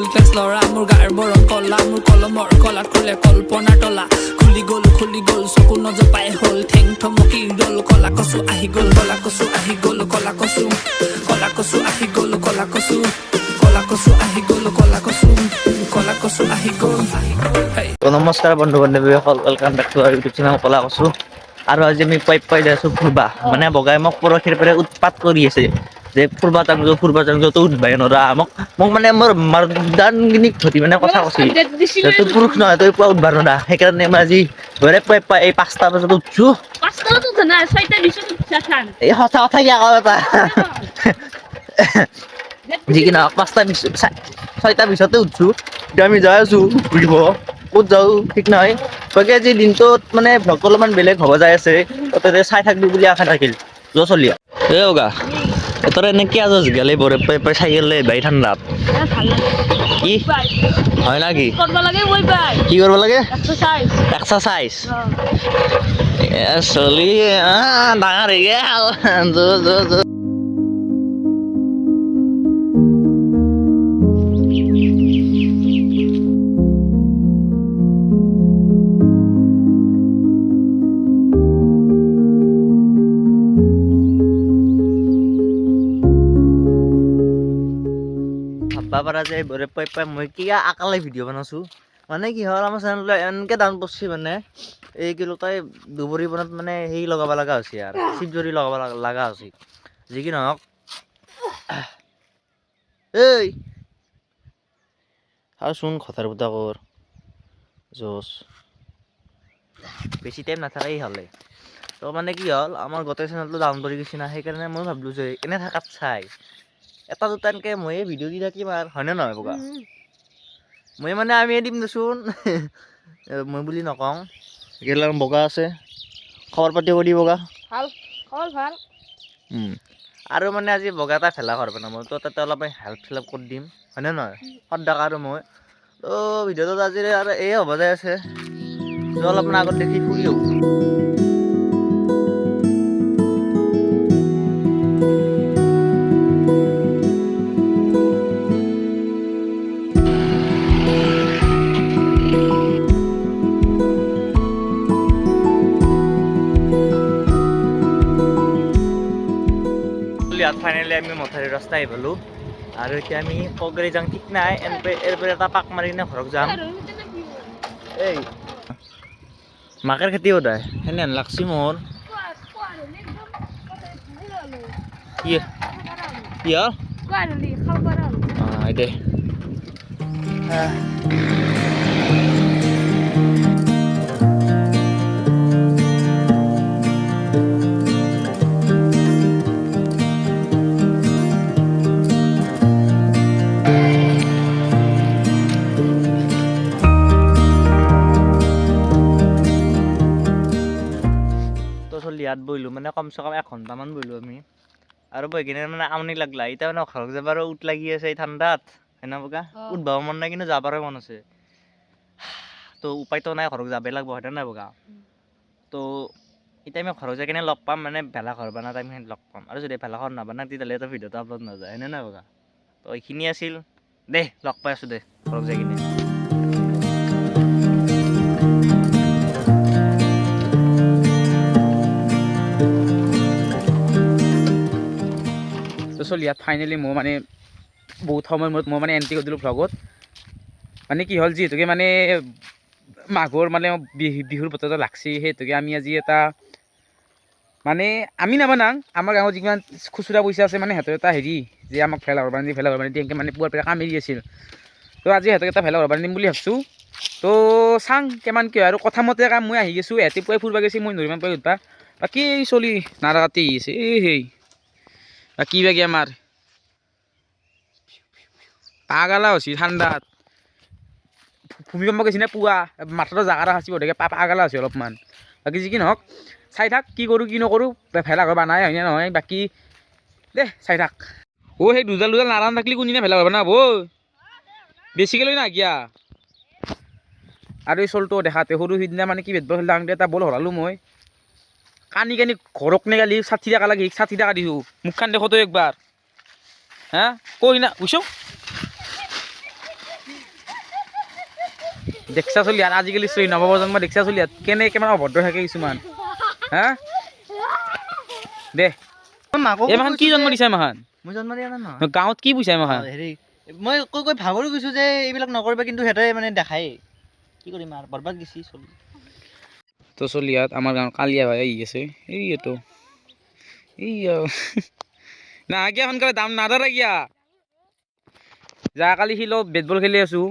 ফুল class ল'ৰা মোৰ গাৰ বৰণ কলা মোৰ কলমৰ কলাত খোলে কল্পনাৰ তলা খুলি গ'ল চকু নজপাই হ'ল ঠেং থমকি ৰ'ল কলা কচু আহি গ'ল কলা কচু আহি গ'ল কলা কচু আহি গ'ল কলা কচু আহি গ'ল কলা কচু আহি গ'ল নমস্কাৰ বন্ধু বান্ধৱীসকল welcome back to our YouTube channel কলা কচু আৰু আজি আমি পাই যাইছোঁ ফুৰবা মানে বগাই মোক পৰহিৰ পৰা উৎপাত কৰি আছে যে ফুৰবা যাওঁ তো উঠবাই নৰা মোক মানে মোৰ মাৰদানগিনিক ধৰি মানে কথা কৈছে তোৰ পুৰুষ নহয় তই পুৱা উঠবা নৰা সেইকাৰণে মই আজি ঘৰে পাই এই 5টা বজাত উঠছো এই সঁচা কথা কিয় কওঁ এটা যি কি নহওক 6টা 20তে উঠছো এতিয়া আমি যাই আছো ঘূৰিব ক'ত যাওঁ ঠিক নহয় বাকী আজি দিনটোত মানে ভ্লগ অলপমান বেলেগ হ'ব যাই আছে তাতে চাই থাকবি বুলি আশা থাকিল চলিয়া এই অগা তোৰ এনে কিয় যজ গেলে বৰে পাই চাই গেলে বাই ঠাণ্ডাত কি হয় নাকি কি কৰিব লাগে এক্সাৰচাইজ চলি ডাঙৰ হৈ গেল পাৰা যায় বৰে পাই মই কিয় আকালে ভিডিঅ' বনাইছোঁ মানে কি হ'ল আমাৰ চেনেলটো এনেকৈ ডাউন পৰছি মানে এই কি কয় দুবৰি বনত মানে সেই লগাব লগা হৈছে আৰু চিপজৰি লগাব লগা হৈছে যি কি নহওক এই চাওচোন খটাৰ বুটা কৰ জোচ বেছি টাইম নাথাকেই হ'লে তো মানে কি হ'ল আমাৰ গোটেই চেনেলটো ডাউন পৰি গৈছে না সেইকাৰণে মই ভাবিলোঁ যে এনে থাকাত চাই এটা দুটা এনেকৈ মই ভিডিঅ' দি থাকিম আৰু হয়নে নহয় বগা মই মানে আমি দিম দেচোন মই বুলি নকওঁ এইগিলা বগা আছে খবৰ পাতি কৰি বগা ভাল আৰু মানে আজি বগা এটা ভেলা ঘৰ বনাম তো তাতে অলপ হেল্প কৰি দিম হয়নে নহয় সদাক আৰু মই তো ভিডিঅ'টোত আজি আৰু এই হ'ব যাই আছে অলপমান আগত দেখি ফুৰি আহোঁ ফাইনেলি আমি মথাৰি ৰাস্তা আহি পালোঁ আৰু এতিয়া আমি কগৰি যাওঁ ঠিক নাই এৰপৰা এটা পাক মাৰি কিনে ঘৰত যাম এই মাকৰ খেতি সদায় সেনে লাগছি মোৰ কি দে ইয়াত বহিলোঁ মানে কমচে কম 1 ঘণ্টামান বহিলোঁ আমি আৰু বহি কিনে মানে আমনি লাগলা এতিয়া মানে ঘৰত যাবাৰো উঠ লাগি আছে এই ঠাণ্ডাত হেনা বগা উঠবাও মন নাই কিন্তু যাবাৰো মন আছে তো উপায়তো নাই ঘৰত যাবই লাগব হয়নে নাই বগা তো এতিয়া আমি ঘৰত যাই কিনে লগ পাম মানে ভেলা ঘৰ বনা টাইমখিনিত লগ পাম আৰু যদি ভেলা ঘৰ নাবনা তেতিয়াহ'লে তো ভিডিঅ'টো আপলোড নাযায় হয়নে নাই বগা তো এইখিনি আছিল দে লগ পাই আছোঁ দে ঘৰত যাই কিনে চলি ইয়াত ফাইনেলি মই মানে বহুত সময় মূৰত মই মানে এণ্ট্ৰি কৰি দিলোঁ ভ্লগত মানে কি হ'ল যিহেতুকে মানে মাঘৰ মানে বিহুৰ বতৰটো লাগছি সেইহেতুকে আমি আজি এটা মানে আমি নাবানাং আমাৰ গাঁৱত যিমান খুচুৰা পইচা আছে মানে সিহঁতৰ এটা হেৰি যে আমাক ভেলা ঘৰ বান্ধি এনেকৈ মানে পুৱাৰ পৰা কাম এৰি আছিল তো আজি সিহঁতক এটা ভেলা ঘৰ বান্ধি দিম বুলি ভাবছোঁ তো চাং কিমান কি আৰু কথা মতে কাম মই আহি গৈছোঁ ইহঁতে পুৱাই ফুৰিব গৈছে মই নৰিমান পাই উঠবা বাকী চলি নাৰাকাতি আহিছে সেই কি বাকি আমাৰ পাগালা হৈছি ঠাণ্ডাত ভূমিকম্প গৈছি নে পুৱা মাথাটো জাগাৰা সাঁচিব থাকে পাগালা হৈছে অলপমান বাকী যি কি নহওক চাই থাক কি কৰোঁ কি নকৰোঁ ভেলা ঘৰ বানাই হয়নে নহয় বাকী দে চাই থাক সেই দুডাল নাৰান থাকলি কোনদিনা ভেলা ঘৰ বানাব বেছিকৈ লৈ না কিয়া আৰু এই চলটো দেখাতে সৰু সিদিনা মানে কি ভেদব খেলতে এটা বল হৰালোঁ মই কানি ঘৰক নে গালি 60 টাকা লাগে 60 টাকা দিছোঁ মুখখান দেখো তো একবাৰ হা কৈ না বুঝছো দেখছা চলি আৰু আজিকালি চলি নৱপ্ৰজন্ম দেখছা চলি কেনে কিমান অভদ্ৰ থাকে কিছুমান হা দে মাকক এইমাখান কি জন্ম দিছা এইমাখান মই জন্ম দিয়া নাই নহয় গাঁৱত কি বুজাই এইমাখান হেৰি মই কৈ ভাগৰি গৈছো যে এইবিলাক নকৰিবা কিন্তু সিহঁতে মানে দেখাই কি কৰিম আৰু বৰবাদ গেছি চলি তো চলি ইয়াত আমাৰ গাঁৱৰ কালিয়া ভাই আহি আছে এইটো এই না আগিয়া সোনকালে দাম নাদাৰা গিয়া যা কালি সি লগত বেট বল খেলি আছো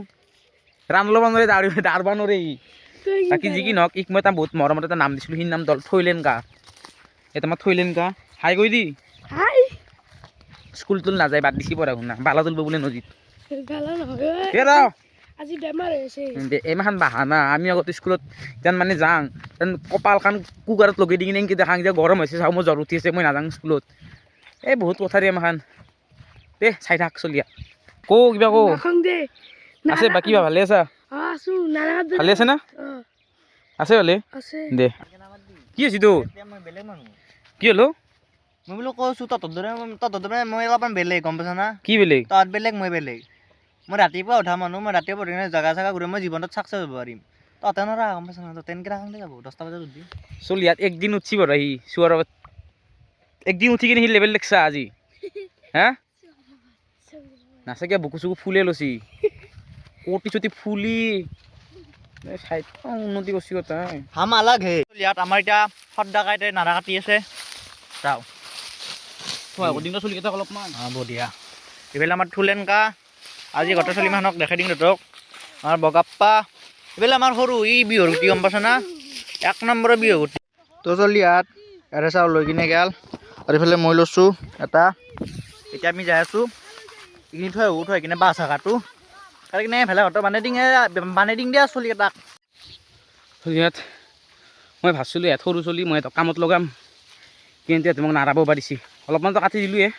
ৰান ল'ব নোৱাৰে দাঁড়ব নোৱাৰে বাকী যি কি নহওক ইক মই এটা বহুত মৰমত এটা নাম দিছিলোঁ সিৰ নাম দল থৈলেন কা এটা মই থৈলেন কা হাই কৈ দি স্কুল তুল নাযায় বাদ দিছি পঢ়া শুনা বালা তুলব বোলে নদীত আজি বেমাৰ হৈছে এইমাখান বাহানা আমি আগতে স্কুলত যেন মানে যাওঁ যেন কপালখান কুকাৰত লগাই দি কিনে এনেকৈ দেখাং যে গৰম হৈছে চাওঁ মোৰ জ্বৰ উঠি আছে মই নাযাওঁ স্কুলত এই বহুত কথা দে এইমাখান দে চাই থাক চলিয়া কিবা আছে বাকী বা ভালে আছা ভালে আছে না আছে ভালে দে কি হৈছে তোৰ মই বেলেগ মানুহ কি হ'লো মই বোলো কৈছো তহঁতৰ দৰে মই অলপমান বেলেগ গম পাইছ না কি বেলেগ তহঁত বেলেগ মই বেলেগ মই ৰাতিপুৱা উঠা মানুহ মই ৰাতিপুৱা উঠি কিনে জাগা চাগা ঘূৰি মই জীৱনত চাকচেছ হ'ব পাৰিম তহঁতে নৰা গম পাইছ না তেনেকৈ ৰাখোঁতে যাব 10টা বজাত উঠি চলি ইয়াত একদিন উঠছি বাৰু সি চোৱাৰ একদিন উঠি কিনে সি লেভেল দেখছা আজি হা নাচাকে বুকু চুকু ফুলে লৈছি কটি চটি ফুলি উন্নতি কৰিছি তাই হাম আলাগ হে ইয়াত আমাৰ এতিয়া সদাকাইতে নাৰা কাটি আছে চাওঁ দিনটো চলি কেইটা অলপমান বঢ়িয়া এইফালে আমাৰ থুলেনকা আজি গোটেই চলি মানুহক দেখাই দিম তহঁতক আমাৰ বগাপ্পা এইফালে আমাৰ সৰু ই বিহুৰ গুটি গম পাইছ না 1 নম্বৰৰ বিহুৰ গুটি তো চলি ইয়াত এৰে চাউল লৈ কিনে গেল আৰু এইফালে মই লৈছোঁ এটা এতিয়া আমি যাই আছোঁ এইখিনি থৈ কিনে বাছ কাটো কাটি কিনে ভেলা ঘৰটো বানাই দিং দিয়া চলি এটাক ইয়াত মই ভাবছিলোঁ ইয়াত সৰু চলি মই কামত লগাম কিন্তু ইয়াত মোক নাৰাব পাৰিছে অলপমানতো কাটি দিলোঁৱে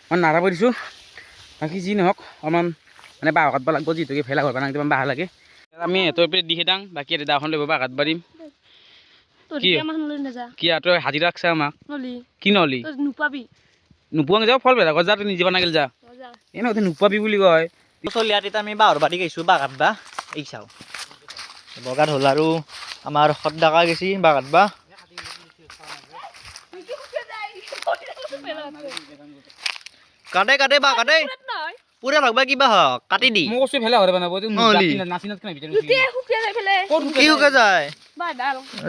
মই নাৰাব দিছোঁ বাকী যি নহওক অলপমান মানে বাঁহ কাটব লাগিব যিহেতুকে ভেলা ঘৰ বনাই কিমান বাঁহ লাগে আমি সিহঁতৰ পৰা দি খেদাং বাকী এটা দাখন লৈ বাঁহ কাটব পাৰিম কি তই হাজিৰা ৰাখছা আমাক কি নহলি নোপোৱা যাওঁ ফল বেলা যা তই নিজে বনাই গেল যা এনে নোপোৱাবি বুলি কয় চলি ইয়াত এতিয়া আমি বাঁহৰ বাৰী গৈছোঁ বাঁহ কাটবা এই চাওঁ বগাত হ'ল আৰু আমাৰ সদাকা গেছি বাঁহ কাটবা কাটে বাঁহ কাটে পুৰা লাগবা কিবা হওক কাটি দি মই কৈছোঁ ভেলা ঘৰ বনাব কি শুকে যায়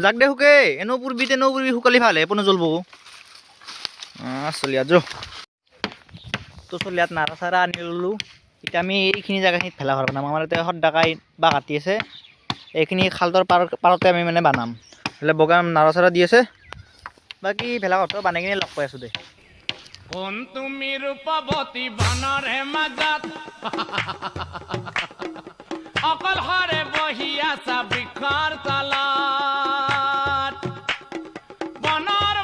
যাক দে শুকে এনেও পুৰবি শুকালি ভাল হে পুনৰ জ্বলব চলি ইয়াত তো চলি ইয়াত নাৰা চাৰা আনি ল'লোঁ এতিয়া আমি এইখিনি জেগাখিনিত ভেলা ঘৰ বনাম আমাৰ এতিয়া সদাকাই বাঁহ কাটি আছে এইখিনি খালটোৰ পাৰতে আমি মানে বানাম হ'লে বগা নাৰা চাৰা দি আছে বাকী ভেলা ঘৰটো বানাই কিনে লগ পাই আছোঁ দে তুমি ৰূপৱতী বনৰ মাজত অকল হৰে বহি আছা বৃক্ষৰ তলত বনৰ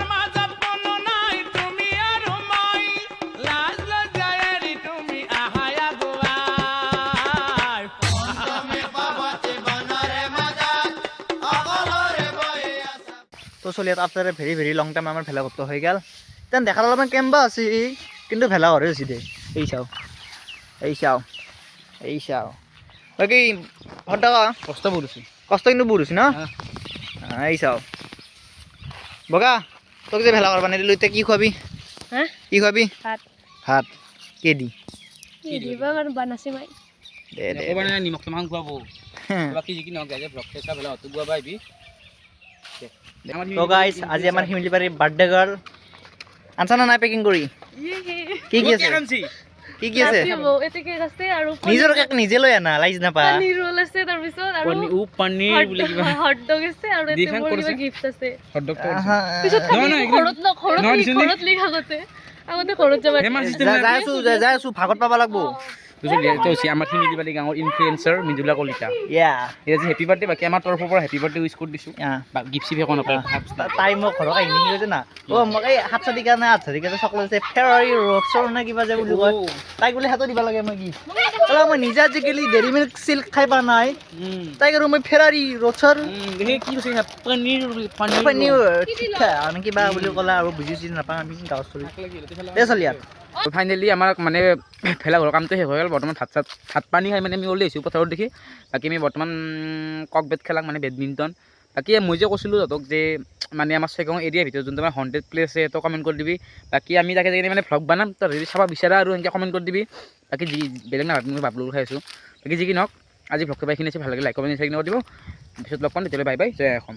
মাজত কোনো নাই তুমি আৰু মই লাজ লজ্জাৰে তুমি আহা আগুৱাই তো চলি ইয়াত আফটাৰ ভেৰি ভেৰি লং টাইম আমাৰ ভেলা ঘৰটো হৈ গ'ল তেন দেখাত অলপমান কেম্বা আছে কিন্তু ভেলা ঘৰে হৈছে দে এই চাওঁ বাকী সদাকা কষ্ট কৰিছোঁ কষ্ট কিন্তু বহুত হৈছে ন এই চাওঁ বগা তোক যে ভেলা ঘৰ বানাই দিলোঁ এতিয়া কি খুৱাবি কি খুৱাবি ভাত কি দি নিমখ টেমাখন খুৱাব বাকী যি কি নহওক গাইজে ভ্লগ চাই ভেলা ঘৰটো গুৱাব আহিবি তো গাইজ আজি আমাৰ শিমিলি বাৰীৰ বাৰ্থডে গাৰ্ল আনছা না নাই পেকিং কৰি কি আছে নিজৰ কেক নিজে লৈ আনা লাইজ নাপা যাই আছো ভাগত পাব লাগব আমাৰ শিমিলি বাৰী গাঁৱৰ ইনফ্লুৱেঞ্চাৰ মৃদুলা কলিতা এতিয়া যে হেপী বাৰ্থডে বাকী আমাৰ তৰফৰ পৰা হেপী বাৰ্থডে উইচ কৰি দিছোঁ গিফ্ট চিফ একো নাপায় তাই মোক ঘৰৰ কাহিনী কৈছে না মোক এই 7 চাৰিকা নে 8 চাৰিকা চকলেট আছে ফেৰাৰী ৰক্সৰ নে কিবা যে বুলি কয় তাইক বোলে হাতত দিব লাগে মই গিফ্ট মই নিজে আজিকালি ডেইৰী মিল্ক চিল্ক খাই পোৱা নাই তাইক আৰু মই ফেৰাৰী ৰক্সৰ কি কৈছে পনীৰ কিবা বুলি ক'লে আৰু বুজি চুজি নাপাওঁ আমি গাঁৱত চলি চলি ইয়াত তো ফাইনেলি আমাৰ মানে ভেলাঘৰৰ কামটো শেষ হৈ গ'ল বৰ্তমান ভাত পানী খাই মানে আমি ওলাই আহিছোঁ পথাৰত দেখি বাকী আমি বৰ্তমান কক বেট খেলাক মানে বেডমিণ্টন বাকী মই যে কৈছিলোঁ তহঁতক যে মানে আমাৰ চেকং এৰিয়াৰ ভিতৰত যোনটো আমাৰ হণ্টেড প্লেচ আছে তই কমেণ্ট কৰি দিবি বাকী আমি তাকে যদি মানে ভ্লগ বনাম তই যদি চাব বিচাৰা আৰু এনেকৈ কমেণ্ট কৰি দিবি বাকী যি বেলেগ নাভাবি মই বাবলুৰ খাই আছোঁ বাকী যি কি নহওক আজি ভ্লগটো বাইখিনি আছে ভাল লাগে লাইক কমেণ্ট কৰি দিব পিছত লগ পাম তেতিয়াহ'লে বাই বাই জয় অসম